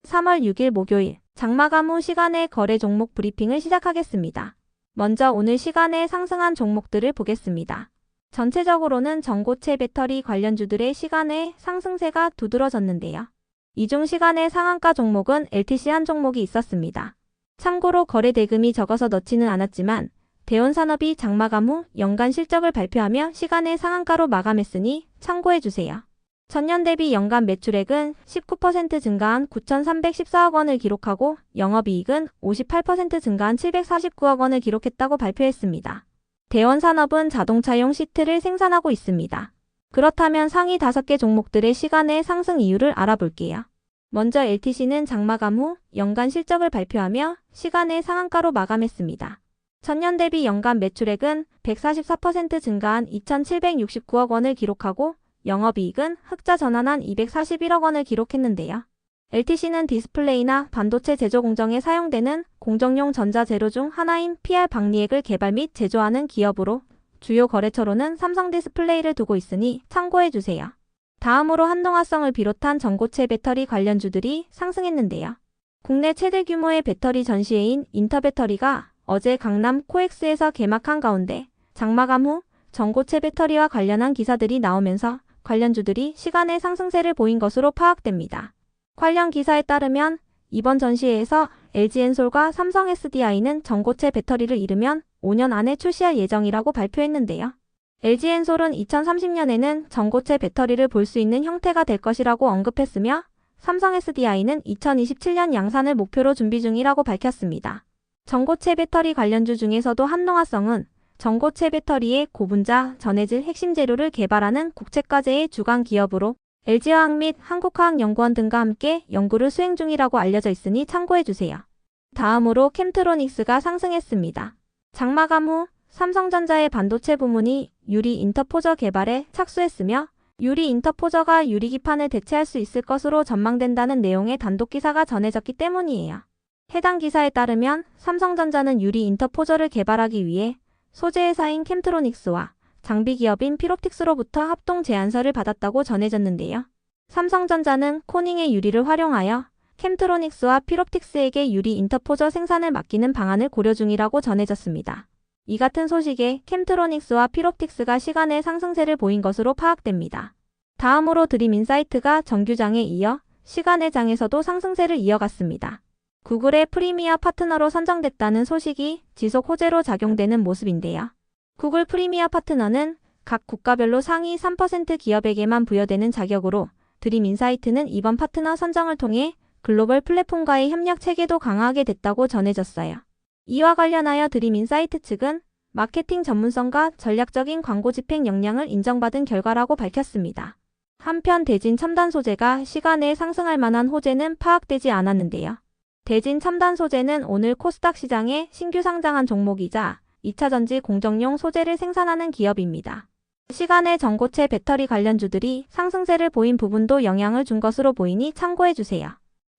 3월 6일 목요일 장마감 후 시간의 거래 종목 브리핑을 시작하겠습니다. 먼저 오늘 시간에 상승한 종목들을 보겠습니다. 전체적으로는 전고체 배터리 관련주들의 시간의 상승세가 두드러졌는데요. 이 중 시간의 상한가 종목은 LTC 한 종목이 있었습니다. 참고로 거래 대금이 적어서 넣지는 않았지만 대원산업이 장마감 후 연간 실적을 발표하며 시간의 상한가로 마감했으니 참고해주세요. 전년 대비 연간 매출액은 19% 증가한 9,314억 원을 기록하고 영업이익은 58% 증가한 749억 원을 기록했다고 발표했습니다. 대원산업은 자동차용 시트를 생산하고 있습니다. 그렇다면 상위 5개 종목들의 시간의 상승 이유를 알아볼게요. 먼저 LTC는 장마감 후 연간 실적을 발표하며 시간의 상한가로 마감했습니다. 전년 대비 연간 매출액은 144% 증가한 2,769억 원을 기록하고 영업이익은 흑자 전환한 241억 원을 기록했는데요. LTC는 디스플레이나 반도체 제조 공정에 사용되는 공정용 전자재료 중 하나인 PR 박리액을 개발 및 제조하는 기업으로 주요 거래처로는 삼성 디스플레이를 두고 있으니 참고해주세요. 다음으로 한동화성을 비롯한 전고체 배터리 관련주들이 상승했는데요. 국내 최대 규모의 배터리 전시회인 인터배터리가 어제 강남 코엑스에서 개막한 가운데 장마감 후 전고체 배터리와 관련한 기사들이 나오면서 관련주들이 시간의 상승세를 보인 것으로 파악됩니다. 관련 기사에 따르면 이번 전시회에서 LG엔솔과 삼성 SDI는 전고체 배터리를 이르면 5년 안에 출시할 예정이라고 발표했는데요. LG엔솔은 2030년에는 전고체 배터리를 볼 수 있는 형태가 될 것이라고 언급했으며 삼성 SDI는 2027년 양산을 목표로 준비 중이라고 밝혔습니다. 전고체 배터리 관련주 중에서도 한동화성은 전고체 배터리의 고분자, 전해질 핵심 재료를 개발하는 국책과제의 주관 기업으로 LG화학 및 한국화학연구원 등과 함께 연구를 수행 중이라고 알려져 있으니 참고해주세요. 다음으로 캠트로닉스가 상승했습니다. 장마감 후 삼성전자의 반도체 부문이 유리 인터포저 개발에 착수했으며 유리 인터포저가 유리기판을 대체할 수 있을 것으로 전망된다는 내용의 단독 기사가 전해졌기 때문이에요. 해당 기사에 따르면 삼성전자는 유리 인터포저를 개발하기 위해 소재회사인 캠트로닉스와 장비기업인 피롭틱스로부터 합동 제안서를 받았다고 전해졌는데요. 삼성전자는 코닝의 유리를 활용하여 캠트로닉스와 피롭틱스에게 유리 인터포저 생산을 맡기는 방안을 고려 중이라고 전해졌습니다. 이 같은 소식에 캠트로닉스와 피롭틱스가 시간의 상승세를 보인 것으로 파악됩니다. 다음으로 드림인사이트가 정규장에 이어 시간의 장에서도 상승세를 이어갔습니다. 구글의 프리미어 파트너로 선정됐다는 소식이 지속 호재로 작용되는 모습인데요. 구글 프리미어 파트너는 각 국가별로 상위 3% 기업에게만 부여되는 자격으로 드림인사이트는 이번 파트너 선정을 통해 글로벌 플랫폼과의 협력 체계도 강화하게 됐다고 전해졌어요. 이와 관련하여 드림인사이트 측은 마케팅 전문성과 전략적인 광고 집행 역량을 인정받은 결과라고 밝혔습니다. 한편 대진 첨단 소재가 시간에 상승할 만한 호재는 파악되지 않았는데요. 대진 첨단 소재는 오늘 코스닥 시장에 신규 상장한 종목이자 2차전지 공정용 소재를 생산하는 기업입니다. 시간의 전고체 배터리 관련주들이 상승세를 보인 부분도 영향을 준 것으로 보이니 참고해주세요.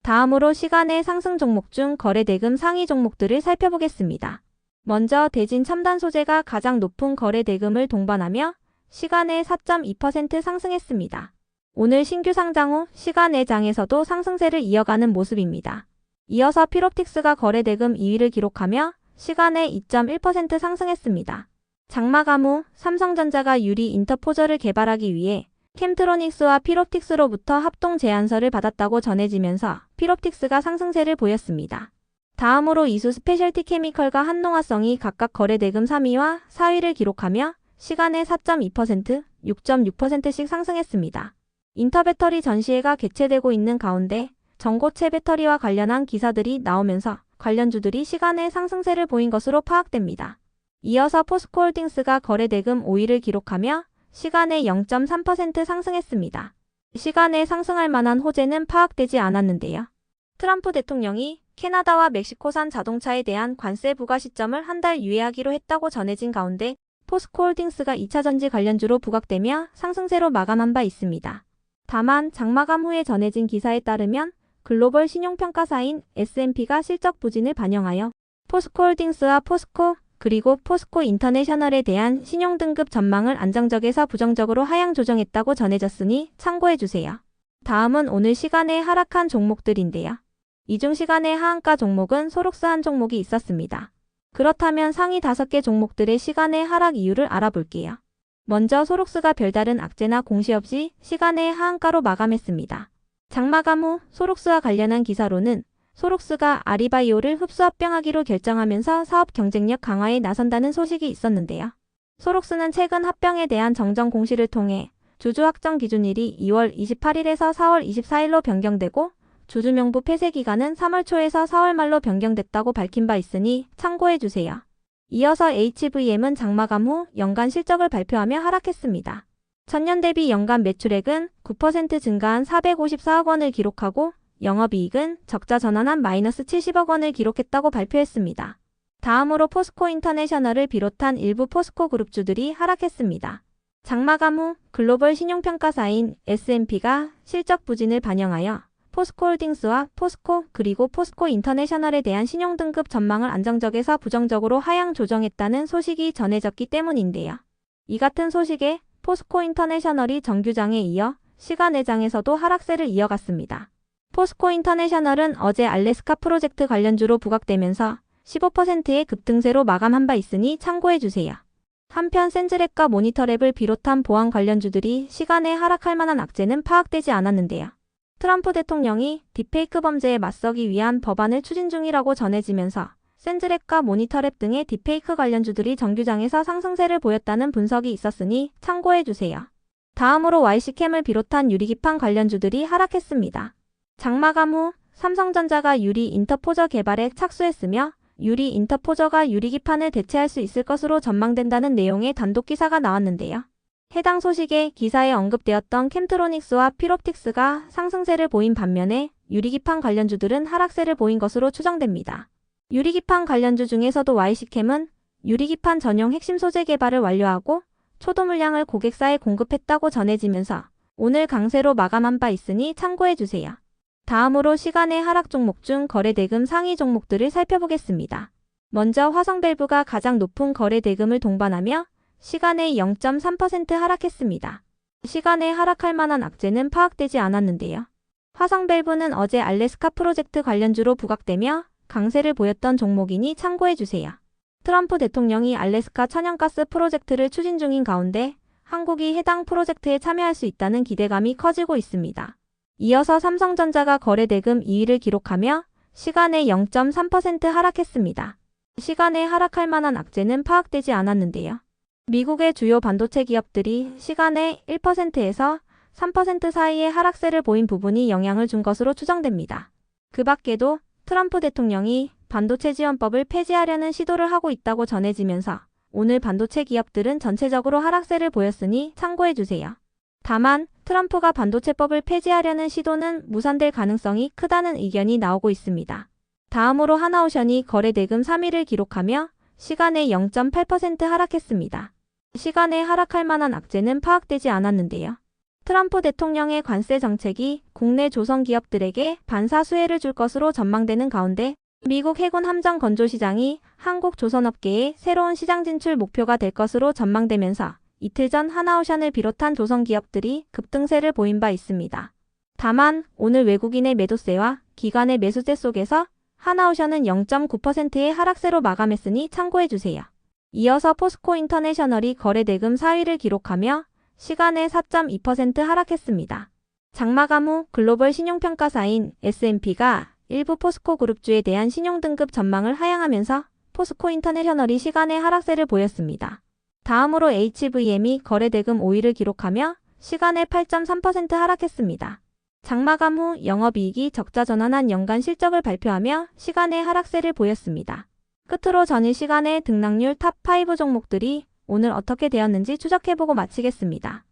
다음으로 시간의 상승 종목 중 거래 대금 상위 종목들을 살펴보겠습니다. 먼저 대진 첨단 소재가 가장 높은 거래 대금을 동반하며 시간의 4.2% 상승했습니다. 오늘 신규 상장 후 시간의 장에서도 상승세를 이어가는 모습입니다. 이어서 피롭틱스가 거래 대금 2위를 기록하며 시간의 2.1% 상승했습니다. 장마감 후 삼성전자가 유리 인터포저를 개발하기 위해 캠트로닉스와 피롭틱스로부터 합동 제안서를 받았다고 전해지면서 피롭틱스가 상승세를 보였습니다. 다음으로 이수 스페셜티 케미컬과 한동화성이 각각 거래 대금 3위와 4위를 기록하며 시간의 4.2%, 6.6%씩 상승했습니다. 인터배터리 전시회가 개최되고 있는 가운데 전고체 배터리와 관련한 기사들이 나오면서 관련주들이 시간의 상승세를 보인 것으로 파악됩니다. 이어서 포스코홀딩스가 거래 대금 5위를 기록하며 시간의 0.3% 상승했습니다. 시간에 상승할 만한 호재는 파악되지 않았는데요. 트럼프 대통령이 캐나다와 멕시코산 자동차에 대한 관세 부과 시점을 한 달 유예하기로 했다고 전해진 가운데 포스코홀딩스가 2차전지 관련주로 부각되며 상승세로 마감한 바 있습니다. 다만 장마감 후에 전해진 기사에 따르면 글로벌 신용평가사인 S&P가 실적 부진을 반영하여 포스코홀딩스와 포스코 그리고 포스코 인터내셔널에 대한 신용등급 전망을 안정적에서 부정적으로 하향 조정했다고 전해졌으니 참고해주세요. 다음은 오늘 시간에 하락한 종목들인데요. 이 중 시간의 하한가 종목은 소록스 한 종목이 있었습니다. 그렇다면 상위 5개 종목들의 시간의 하락 이유를 알아볼게요. 먼저 소록스가 별다른 악재나 공시 없이 시간의 하한가로 마감했습니다. 장마감 후 소록스와 관련한 기사로는 소록스가 아리바이오를 흡수 합병하기로 결정하면서 사업 경쟁력 강화에 나선다는 소식이 있었는데요. 소록스는 최근 합병에 대한 정정 공시를 통해 주주 확정 기준일이 2월 28일에서 4월 24일로 변경되고 주주 명부 폐쇄 기간은 3월 초에서 4월 말로 변경됐다고 밝힌 바 있으니 참고해주세요. 이어서 HVM은 장마감 후 연간 실적을 발표하며 하락했습니다. 전년 대비 연간 매출액은 9% 증가한 454억 원을 기록하고 영업이익은 적자 전환한 마이너스 70억 원을 기록했다고 발표했습니다. 다음으로 포스코 인터내셔널을 비롯한 일부 포스코 그룹주들이 하락했습니다. 장마감 후 글로벌 신용평가사인 S&P가 실적 부진을 반영하여 포스코홀딩스와 포스코 그리고 포스코 인터내셔널에 대한 신용등급 전망을 안정적에서 부정적으로 하향 조정했다는 소식이 전해졌기 때문인데요. 이 같은 소식에 포스코 인터내셔널이 정규장에 이어 시가내장에서도 하락세를 이어갔습니다. 포스코 인터내셔널은 어제 알래스카 프로젝트 관련주로 부각되면서 15%의 급등세로 마감한 바 있으니 참고해주세요. 한편 센즈랩과 모니터랩을 비롯한 보안 관련주들이 시간에 하락할 만한 악재는 파악되지 않았는데요. 트럼프 대통령이 딥페이크 범죄에 맞서기 위한 법안을 추진 중이라고 전해지면서 센즈랩과 모니터랩 등의 딥페이크 관련주들이 정규장에서 상승세를 보였다는 분석이 있었으니 참고해주세요. 다음으로 YC캠을 비롯한 유리기판 관련주들이 하락했습니다. 장마감 후 삼성전자가 유리 인터포저 개발에 착수했으며 유리 인터포저가 유리기판을 대체할 수 있을 것으로 전망된다는 내용의 단독 기사가 나왔는데요. 해당 소식에 기사에 언급되었던 캠트로닉스와 필옵틱스가 상승세를 보인 반면에 유리기판 관련주들은 하락세를 보인 것으로 추정됩니다. 유리기판 관련주 중에서도 YC캠은 유리기판 전용 핵심 소재 개발을 완료하고 초도 물량을 고객사에 공급했다고 전해지면서 오늘 강세로 마감한 바 있으니 참고해주세요. 다음으로 시간의 하락 종목 중 거래대금 상위 종목들을 살펴보겠습니다. 먼저 화성밸브가 가장 높은 거래대금을 동반하며 시간에 0.3% 하락했습니다. 시간에 하락할 만한 악재는 파악되지 않았는데요. 화성밸브는 어제 알래스카 프로젝트 관련주로 부각되며 강세를 보였던 종목이니 참고해주세요. 트럼프 대통령이 알래스카 천연가스 프로젝트를 추진 중인 가운데 한국이 해당 프로젝트에 참여할 수 있다는 기대감이 커지고 있습니다. 이어서 삼성전자가 거래대금 2위를 기록하며 시간에 0.3% 하락했습니다. 시간에 하락할 만한 악재는 파악되지 않았는데요. 미국의 주요 반도체 기업들이 시간에 1%에서 3% 사이의 하락세를 보인 부분이 영향을 준 것으로 추정됩니다. 그 밖에도 트럼프 대통령이 반도체 지원법을 폐지하려는 시도를 하고 있다고 전해지면서 오늘 반도체 기업들은 전체적으로 하락세를 보였으니 참고해주세요. 다만 트럼프가 반도체법을 폐지하려는 시도는 무산될 가능성이 크다는 의견이 나오고 있습니다. 다음으로 하나오션이 거래대금 3위를 기록하며 시간에 0.8% 하락했습니다. 시간에 하락할 만한 악재는 파악되지 않았는데요. 트럼프 대통령의 관세 정책이 국내 조선 기업들에게 반사 수혜를 줄 것으로 전망되는 가운데 미국 해군 함정 건조 시장이 한국 조선업계의 새로운 시장 진출 목표가 될 것으로 전망되면서 이틀 전 하나오션을 비롯한 조선 기업들이 급등세를 보인 바 있습니다. 다만 오늘 외국인의 매도세와 기관의 매수세 속에서 하나오션은 0.9%의 하락세로 마감했으니 참고해주세요. 이어서 포스코 인터내셔널이 거래대금 4위를 기록하며 시간에 4.2% 하락했습니다. 장마감 후 글로벌 신용평가사인 S&P가 일부 포스코 그룹주에 대한 신용등급 전망을 하향하면서 포스코 인터내셔널이 시간에 하락세를 보였습니다. 다음으로 HVM이 거래대금 5위를 기록하며 시간에 8.3% 하락했습니다. 장마감 후 영업이익이 적자 전환한 연간 실적을 발표하며 시간에 하락세를 보였습니다. 끝으로 전일 시간에 등락률 탑5 종목들이 오늘 어떻게 되었는지 추적해보고 마치겠습니다.